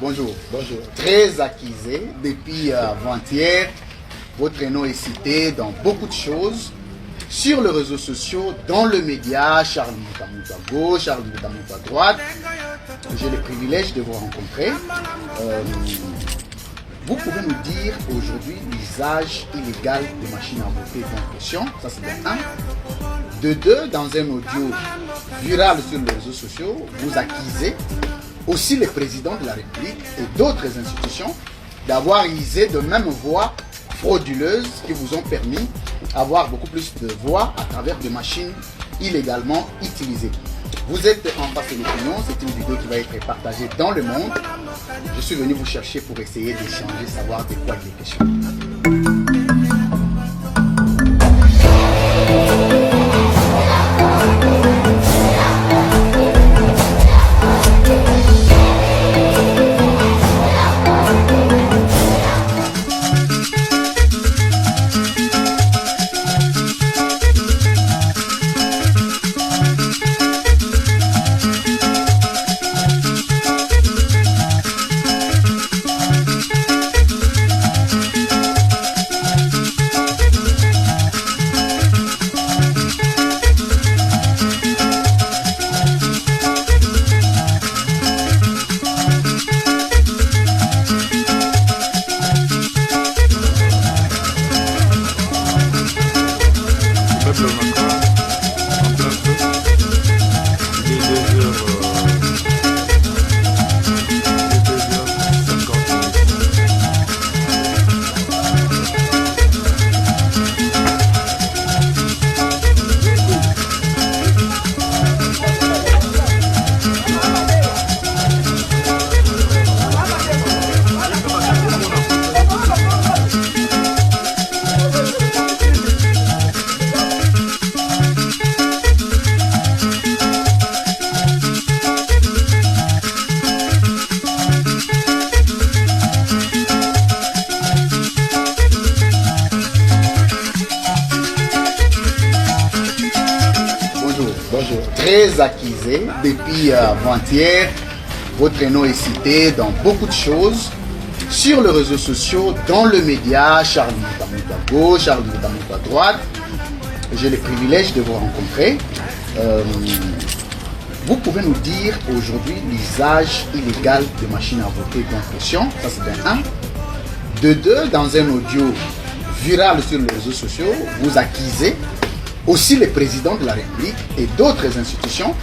Bonjour. Bonjour. Très accusé depuis avant-hier. Votre nom est cité dans beaucoup de choses. Sur les réseaux sociaux, dans le média, Charles Moutamouta à gauche, Charles Moutamouta à droite. J'ai le privilège de vous rencontrer. Vous pouvez nous dire aujourd'hui l'usage illégal des machines à voter en question. Ça c'est bien un. De deux, dans un audio viral sur les réseaux sociaux, vous accusez aussi le président de la République et d'autres institutions d'avoir usé de mêmes voies frauduleuses qui vous ont permis d'avoir beaucoup plus de voix à travers des machines illégalement utilisées. Vous êtes en face de l'opinion, c'est une vidéo qui va être partagée dans le monde. Je suis venu vous chercher pour essayer d'échanger, savoir de quoi il est question. Très accusé depuis avant-hier. Votre nom est cité dans beaucoup de choses. Sur les réseaux sociaux, dans le média, Charles Moutamouta à gauche, Charles Moutamouta à droite. J'ai le privilège de vous rencontrer. Vous pouvez nous dire aujourd'hui l'usage illégal des machines à voter en question. Ça c'est bien un. De deux, dans un audio viral sur les réseaux sociaux, vous accusez aussi le président de la République et d'autres institutions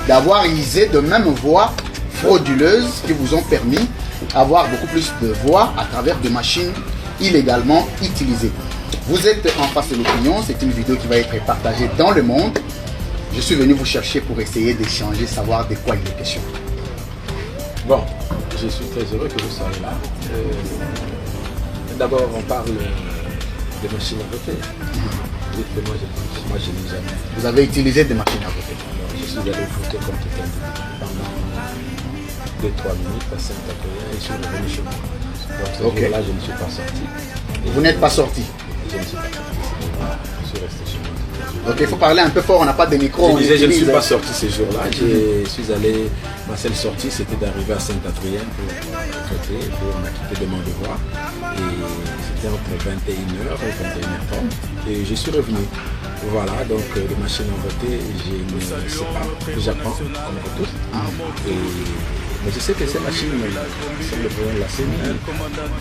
d'avoir usé de mêmes voies frauduleuses qui vous ont permis d'avoir beaucoup plus de voix à travers des machines illégalement utilisées. Vous êtes en face de l'opinion, c'est une vidéo qui va être partagée dans le monde. Je suis venu vous chercher pour essayer d'échanger, savoir de quoi il est question. Bon, je suis très heureux que vous soyez là. D'abord, on parle des machines à voter. Moi, je n'ai jamais. Vous avez utilisé des machines à voter? Alors, je suis allé voter comme tout un pendant 2-3 minutes à Saint-Aquilin et je suis revenu chez moi. Donc, ce jour-là, je ne suis pas sorti. Vous n'êtes pas sorti? Je ne suis pas sorti. Je suis resté chez moi. Ok, il faut parler un peu fort, on n'a pas de micro. Je disais, je ne suis pas sorti ce jour-là. Je suis allé, ma seule sortie, c'était d'arriver à Saint-Adrien pour voter, pour m'acquitter de mon devoir. Et c'était entre 21h et 21h30. Et je suis revenu. Voilà, donc les machines à voter, je ne sais pas. J'apprends, comme vous tous. Mais je sais que ces machines, sur le plan de la CENI,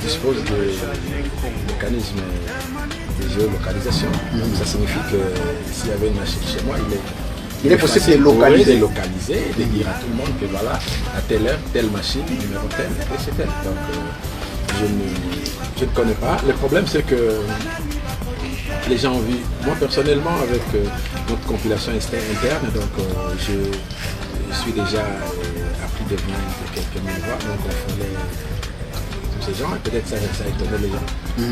disposent de mécanismes de géolocalisation. Donc ça signifie que s'il y avait une machine chez moi, il est possible de localiser et de dire à tout le monde que voilà, à telle heure, telle machine, numéro tel, et c'est tel. Donc je ne connais pas. Le problème c'est que les gens ont vu, moi personnellement avec notre compilation interne, donc je suis déjà appris de bien de quelques mille voix, donc on fallait tous ces gens, et peut-être ça étonnait les gens.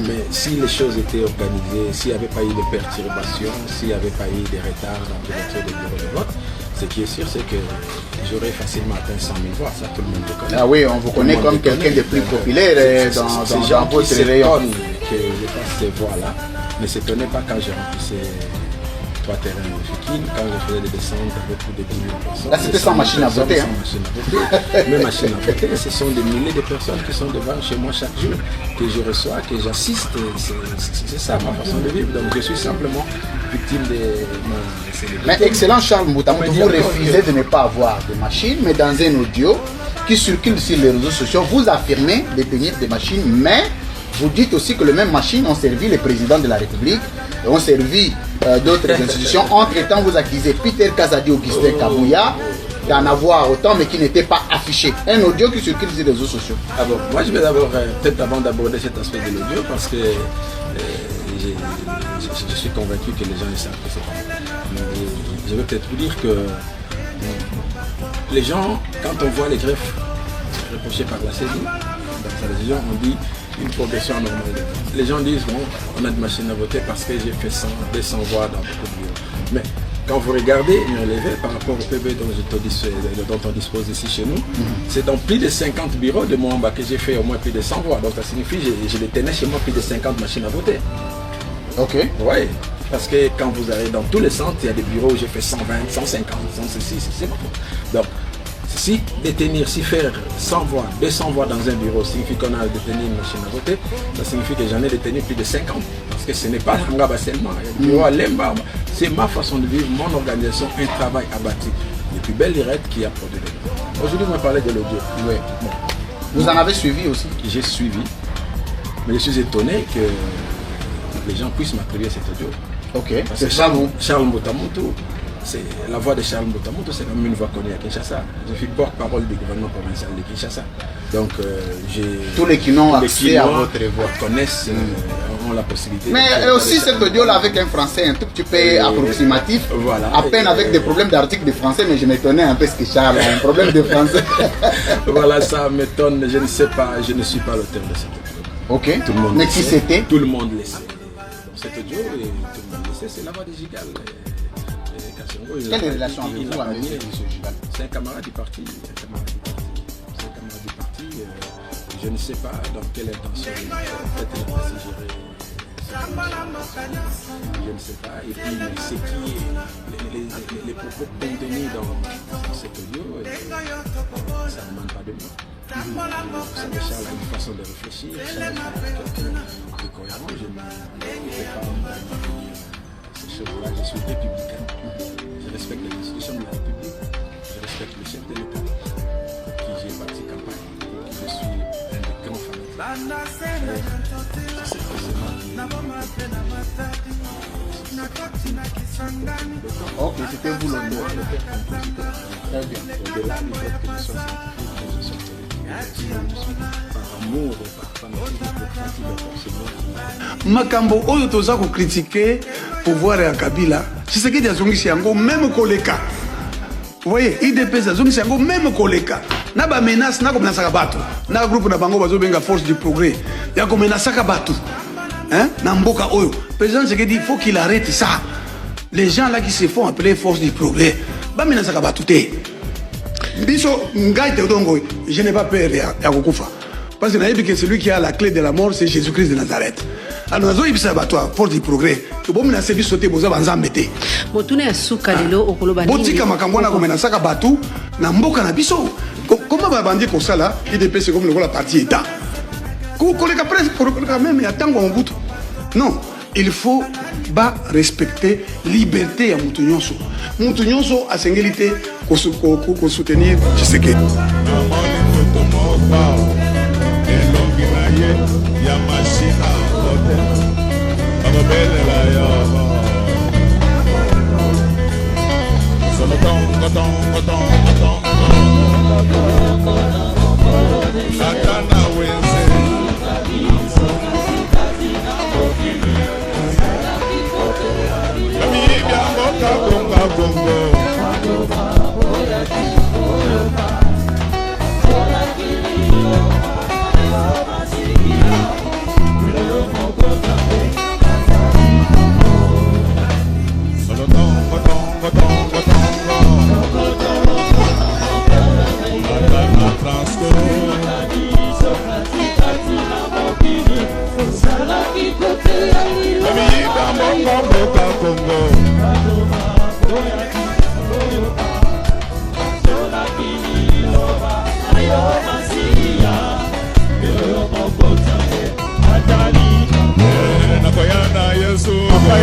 Mais si les choses étaient organisées, s'il n'y avait pas eu de perturbations, s'il n'y avait pas eu de retard dans l'ouverture des bureaux de vote, ce qui est sûr, c'est que j'aurais facilement atteint 100 000 voix, ça tout le monde le connaît. Ah oui, on vous connaît comme quelqu'un de plus populaire dans votre rayon. Que je fasse ces voix-là ne s'étonnait pas quand j'ai remplissé 3 terrains de Fékin. Quand je faisais des descentes avec plus de 10 000 personnes. Là, c'était sans machine à voter. Sans machine à voter. Mes machines à voter, ce sont des milliers de personnes qui sont devant chez moi chaque jour, que je reçois, que j'assiste. C'est ça ma façon de vivre. Donc je suis simplement victime de ma célébrité. Mais excellent Charles Mboutamoutou, vous refusez de ne pas avoir de machines, mais dans un audio qui circule sur les réseaux sociaux, vous affirmez détenir des machines, mais vous dites aussi que les mêmes machines ont servi le président de la République, ont servi d'autres institutions. Entre-temps, vous accusez Peter Kazadi Augustin Kabouya d'en avoir autant, mais qui n'était pas affiché. Un audio qui circule sur les réseaux sociaux. Ah bon, moi je vais d'abord, peut-être avant d'aborder cet aspect de l'audio, parce que je suis convaincu que les gens le savent que c'est pas vrai. Je vais peut-être vous dire que les gens, quand on voit les greffes reprochées par la CENI, dans sa décision, on dit une progression normale. Les gens disent, bon, on a de machines à voter parce que j'ai fait 100, 200 voix dans beaucoup de bureaux. Mais quand vous regardez une relevée par rapport au PB dont on dispose ici chez nous, c'est dans plus de 50 bureaux de Moamba que j'ai fait au moins plus de 100 voix. Donc ça signifie que je détenais chez moi plus de 50 machines à voter. Ok. Oui, parce que quand vous allez dans tous les centres, il y a des bureaux où j'ai fait 120, 150, 160, c'est bon. Donc, si faire 100 voix, 200 voix dans un bureau signifie qu'on a détenu une machine à voter, ça signifie que j'en ai détenu plus de 50. Parce que ce n'est pas Hangaba seulement. Il y a le bureau à Lemba. C'est ma façon de vivre, mon organisation, un travail abattu. Les plus belles lirettes qui a produit les gens. Aujourd'hui, on va parler de l'audio. Oui. Bon. Vous en avez suivi aussi? J'ai suivi. Mais je suis étonné que les gens puissent m'attribuer cet audio. Ok. C'est Charles Mboutamoutou. C'est la voix de Charles Mboutamoutou, c'est comme une voix connue à Kinshasa. Je suis porte-parole du gouvernement provincial de Kinshasa. Donc, tous les qui n'ont accès à votre voix connaissent, ont la possibilité. Mais aussi cet audio-là avec un français un tout petit peu approximatif, voilà. À peine avec des problèmes d'articles de français, mais je m'étonnais un peu ce que Charles a un problème de français. Voilà, ça m'étonne, je ne sais pas, je ne suis pas l'auteur de cet audio. Ok, tout le monde mais qui c'était? Tout le monde le sait. Donc, cet audio, tout le monde le sait, c'est la voix de Gigal. Quelle relation avez-vous avec M. Gigal? C'est un camarade du parti. Je ne sais pas dans quelle intention peut-être il a suggéré. Je ne sais pas. Et puis ce qui est les propos contenus dans cet audio, ça ne demande pas de moi. Vous savez, Charles a une façon de réfléchir. Charles est quelqu'un de cohérent. Je ne fais pas ces choses-là. Je suis républicain. Je respecte les institutions de la République, je respecte le chef de l'État, pour qui j'ai bâti campagne, pour qui je suis un des grands fanatiques. Ok, c'était vous l'honneur. Très bien. Au-delà du fait que je sois scientifique, je sois politique, je suis par amour et par fanatisme pour fatigue makambo oyo toza ko critiquer pouvoir ya Kabila Tshisekedi azongisi yango même koleka. Vous voyez, IDPS azongisi yango même koleka. Na ba menace na ko menasaka bato. Na groupe na bango bazo benga force du progrès. Ya ko menasaka bato. Hein? Na mboka oyo. Président Tshisekedi il faut qu'il arrête ça. Les gens là qui se font appeler force du progrès. Ba menasaka bato te. Biso ngai te dongo, je n'ai pas peur ya kokufa. Parce que celui qui a la clé de la mort, c'est Jésus-Christ de Nazareth. Alors, nous avons force du progrès. Tu peux me service sauter, vous avez un métier. Botune asuka lelo okoloba nini. Botika makambo na komena saka batu na mboka na biso. Comment va bandier comme ça là? IDP c'est comme la partie état. Koleka presque koleka même ya tango mbutu. Non, il faut ba respecter liberté ya mutu nyonso. Mutu nyonso a singélité ko soutenir Tshisekedi.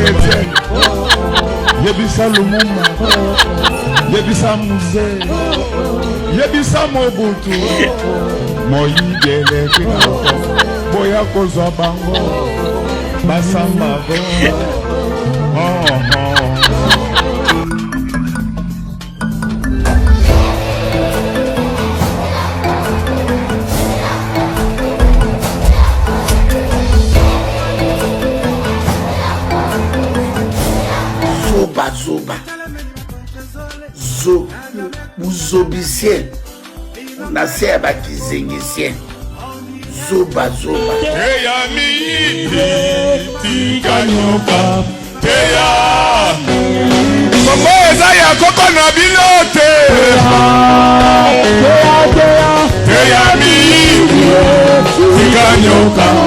Etienne, Yebisa Lumumba, Yebisa Muze, Yebisa Mobutu, Moyigele Kinako, Boya Kozwa Bango, Basamba Go. Zoba Buzobisien Nase Bakizengisien Zoba Teyami Tikanyoka Teya Kombo eza ya koko na bilote Teyami Tikanyoka